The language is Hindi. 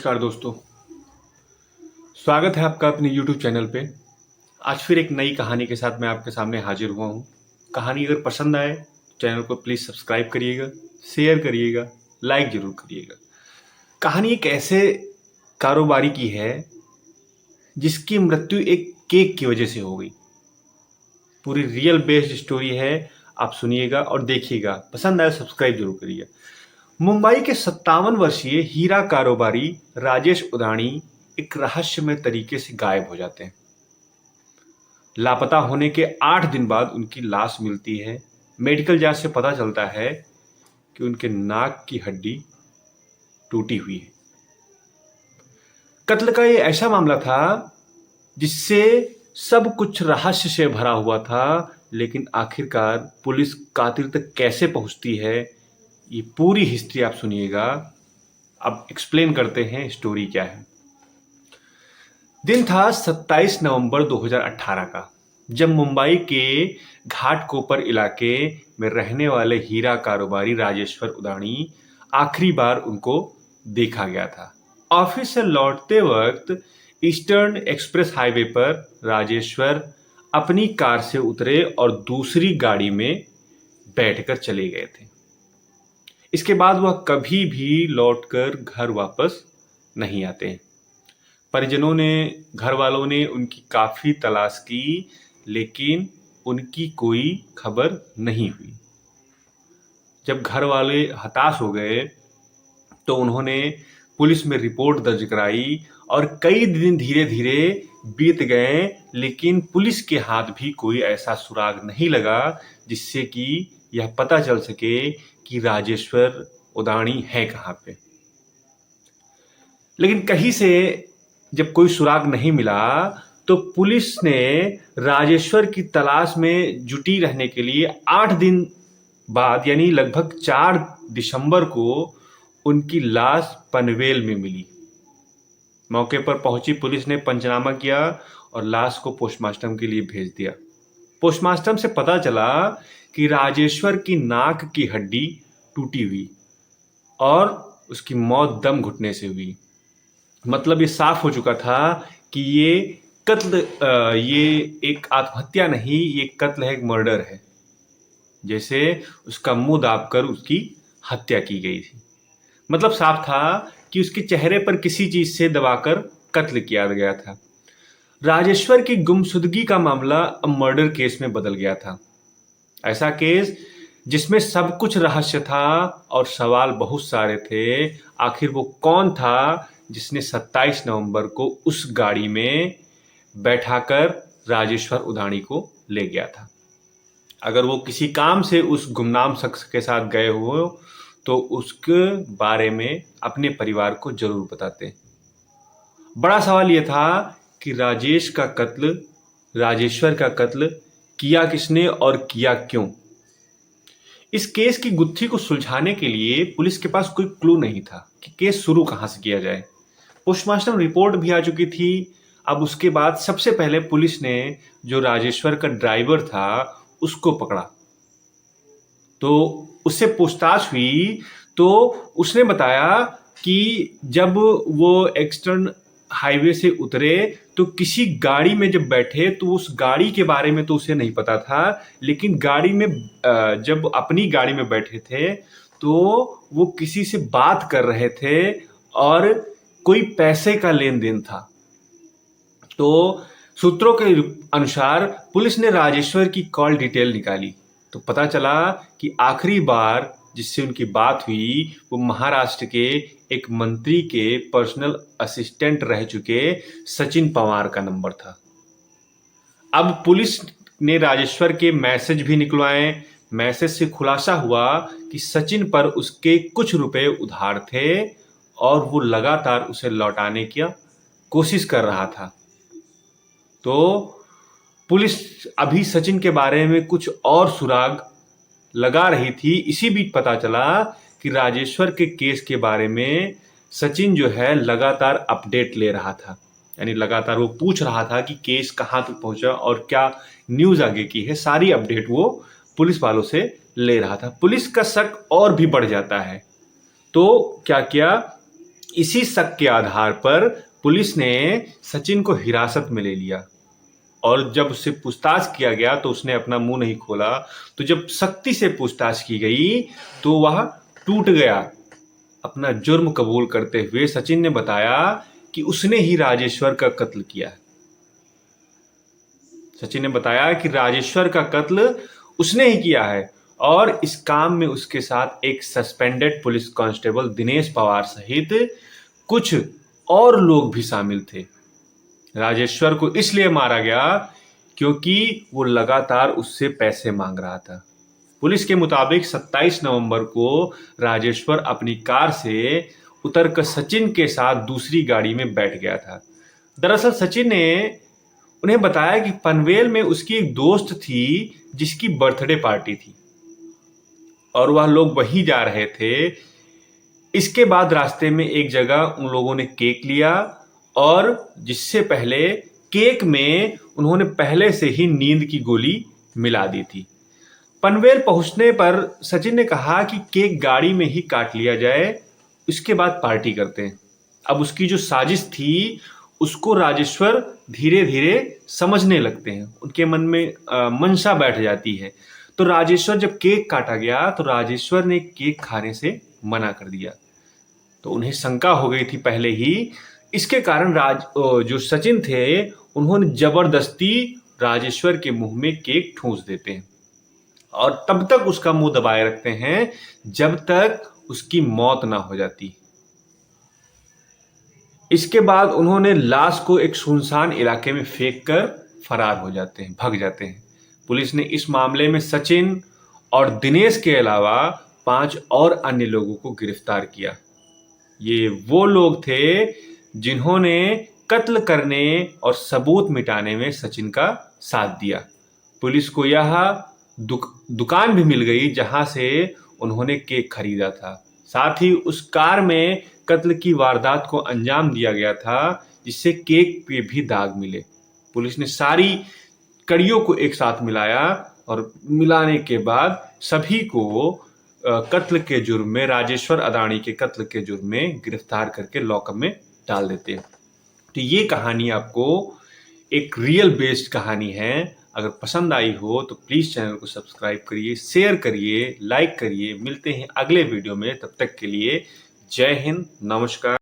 नमस्कार दोस्तों, स्वागत है आपका अपने YouTube चैनल पे। आज फिर एक नई कहानी के साथ मैं आपके सामने हाजिर हुआ हूँ। कहानी अगर पसंद आए चैनल को प्लीज़ सब्सक्राइब करिएगा, शेयर करिएगा, लाइक ज़रूर करिएगा। कहानी एक ऐसे कारोबारी की है जिसकी मृत्यु एक केक की वजह से हो गई। पूरी रियल बेस्ड स्टोरी है, आप सुनिएगा और देखिएगा। पसंद आए सब्सक्राइब जरूर करिएगा। मुंबई के 57 वर्षीय हीरा कारोबारी राजेश उदानी एक रहस्यमय तरीके से गायब हो जाते हैं। लापता होने के 8 दिन बाद उनकी लाश मिलती है। मेडिकल जांच से पता चलता है कि उनके नाक की हड्डी टूटी हुई है। कत्ल का ये ऐसा मामला था जिससे सब कुछ रहस्य से भरा हुआ था, लेकिन आखिरकार पुलिस कातिल तक कैसे पहुंचती है, ये पूरी हिस्ट्री आप सुनिएगा। अब एक्सप्लेन करते हैं स्टोरी क्या है। दिन था 27 नवंबर 2018 का, जब मुंबई के घाटकोपर इलाके में रहने वाले हीरा कारोबारी राजेश्वर उदानी आखिरी बार उनको देखा गया था। ऑफिस से लौटते वक्त ईस्टर्न एक्सप्रेस हाईवे पर राजेश्वर अपनी कार से उतरे और दूसरी गाड़ी में बैठकर चले गए थे। इसके बाद वह कभी भी लौटकर घर वापस नहीं आते हैं। परिजनों ने, घर वालों ने उनकी काफी तलाश की, लेकिन उनकी कोई खबर नहीं हुई। जब घर वाले हताश हो गए तो उन्होंने पुलिस में रिपोर्ट दर्ज कराई और कई दिन धीरे धीरे बीत गए, लेकिन पुलिस के हाथ भी कोई ऐसा सुराग नहीं लगा जिससे कि यह पता चल सके कि राजेश्वर उदानी है कहाँ पे। लेकिन कहीं से जब कोई सुराग नहीं मिला तो पुलिस ने राजेश्वर की तलाश में जुटी रहने के लिए 8 दिन बाद यानी लगभग 4 दिसंबर को उनकी लाश पनवेल में मिली। मौके पर पहुंची पुलिस ने पंचनामा किया और लाश को पोस्टमार्टम के लिए भेज दिया। पोस्टमार्टम से पता चला कि राजेश्वर की नाक की हड्डी टूटी हुई और उसकी मौत दम घुटने से हुई। मतलब ये साफ हो चुका था कि ये कत्ल, ये एक आत्महत्या नहीं, ये कत्ल है, एक मर्डर है। जैसे उसका मुंह दाबकर उसकी हत्या की गई थी। मतलब साफ था कि उसके चेहरे पर किसी चीज से दबाकर कत्ल किया गया था। राजेश्वर की गुमशुदगी का मामला अब मर्डर केस में बदल गया था। ऐसा केस जिसमें सब कुछ रहस्य था और सवाल बहुत सारे थे। आखिर वो कौन था जिसने 27 नवंबर को उस गाड़ी में बैठाकर राजेश्वर उदानी को ले गया था। अगर वो किसी काम से उस गुमनाम शख्स के साथ गए हो तो उसके बारे में अपने परिवार को जरूर बताते। बड़ा सवाल यह था कि राजेश्वर का कत्ल किया किसने और किया क्यों। इस केस की गुत्थी को सुलझाने के लिए पुलिस के पास कोई क्लू नहीं था कि केस शुरू कहां से किया जाए। पोस्टमार्टम रिपोर्ट भी आ चुकी थी। अब उसके बाद सबसे पहले पुलिस ने जो राजेश्वर का ड्राइवर था उसको पकड़ा, तो उससे पूछताछ हुई तो उसने बताया कि जब वो एक्सटर्न हाईवे से उतरे तो किसी गाड़ी में जब बैठे तो उस गाड़ी के बारे में तो उसे नहीं पता था, लेकिन गाड़ी में जब अपनी गाड़ी में बैठे थे तो वो किसी से बात कर रहे थे और कोई पैसे का लेन देन था। तो सूत्रों के अनुसार पुलिस ने राजेश्वर की कॉल डिटेल निकाली तो पता चला कि आखिरी बार जिससे उनकी बात हुई वो महाराष्ट्र के एक मंत्री के पर्सनल असिस्टेंट रह चुके सचिन पवार का नंबर था। अब पुलिस ने राजेश्वर के मैसेज भी निकलवाए। मैसेज से खुलासा हुआ कि सचिन पर उसके कुछ रुपए उधार थे और वो लगातार उसे लौटाने की कोशिश कर रहा था। तो पुलिस अभी सचिन के बारे में कुछ और सुराग लगा रही थी। इसी बीच पता चला कि राजेश्वर के केस के बारे में सचिन जो है लगातार अपडेट ले रहा था, यानी लगातार वो पूछ रहा था कि केस कहाँ तक पहुंचा और क्या न्यूज आगे की है। सारी अपडेट वो पुलिस वालों से ले रहा था। पुलिस का शक और भी बढ़ जाता है। तो क्या किया, इसी शक के आधार पर पुलिस ने सचिन को हिरासत में ले लिया और जब उससे पूछताछ किया गया तो उसने अपना मुंह नहीं खोला। तो जब सख्ती से पूछताछ की गई तो वह टूट गया। अपना जुर्म कबूल करते हुए सचिन ने बताया कि उसने ही राजेश्वर का कत्ल किया। सचिन ने बताया कि राजेश्वर का कत्ल उसने ही किया है और इस काम में उसके साथ एक suspended police constable Dinesh Pawar सहित कुछ और लोग भी शामिल थे। राजेश्वर को इसलिए मारा गया क्योंकि वो लगातार उससे पैसे मांग रहा था। पुलिस के मुताबिक 27 नवंबर को राजेश्वर अपनी कार से उतरकर सचिन के साथ दूसरी गाड़ी में बैठ गया था। दरअसल सचिन ने उन्हें बताया कि पनवेल में उसकी एक दोस्त थी जिसकी बर्थडे पार्टी थी और वह लोग वहीं जा रहे थे। इसके बाद रास्ते में एक जगह उन लोगों ने केक लिया और जिससे पहले केक में उन्होंने पहले से ही नींद की गोली मिला दी थी। पनवेल पहुंचने पर सचिन ने कहा कि केक गाड़ी में ही काट लिया जाए, इसके बाद पार्टी करते हैं। अब उसकी जो साजिश थी उसको राजेश्वर धीरे धीरे समझने लगते हैं, उनके मन में मंशा बैठ जाती है। तो राजेश्वर जब केक काटा गया तो राजेश्वर ने केक खाने से मना कर दिया। तो उन्हें शंका हो गई थी पहले ही। इसके कारण जो सचिन थे उन्होंने जबरदस्ती राजेश्वर के मुंह में केक ठूंस देते हैं और तब तक उसका मुंह दबाए रखते हैं जब तक उसकी मौत ना हो जाती। इसके बाद उन्होंने लाश को एक सुनसान इलाके में फेंक कर फरार हो जाते हैं, भाग जाते हैं। पुलिस ने इस मामले में सचिन और दिनेश के अलावा 5 और अन्य लोगों को गिरफ्तार किया। ये वो लोग थे जिन्होंने कत्ल करने और सबूत मिटाने में सचिन का साथ दिया। पुलिस को यह दुकान भी मिल गई जहां से उन्होंने केक खरीदा था। साथ ही उस कार में कत्ल की वारदात को अंजाम दिया गया था जिससे केक पे भी दाग मिले। पुलिस ने सारी कड़ियों को एक साथ मिलाया और मिलाने के बाद सभी को कत्ल के जुर्म में, राजेश्वर अदानी के कत्ल के जुर्म में गिरफ्तार करके लॉकअप में डाल देते हैं। तो ये कहानी आपको एक रियल बेस्ड कहानी है। अगर पसंद आई हो तो प्लीज़ चैनल को सब्सक्राइब करिए, शेयर करिए, लाइक करिए। मिलते हैं अगले वीडियो में, तब तक के लिए जय हिंद, नमस्कार।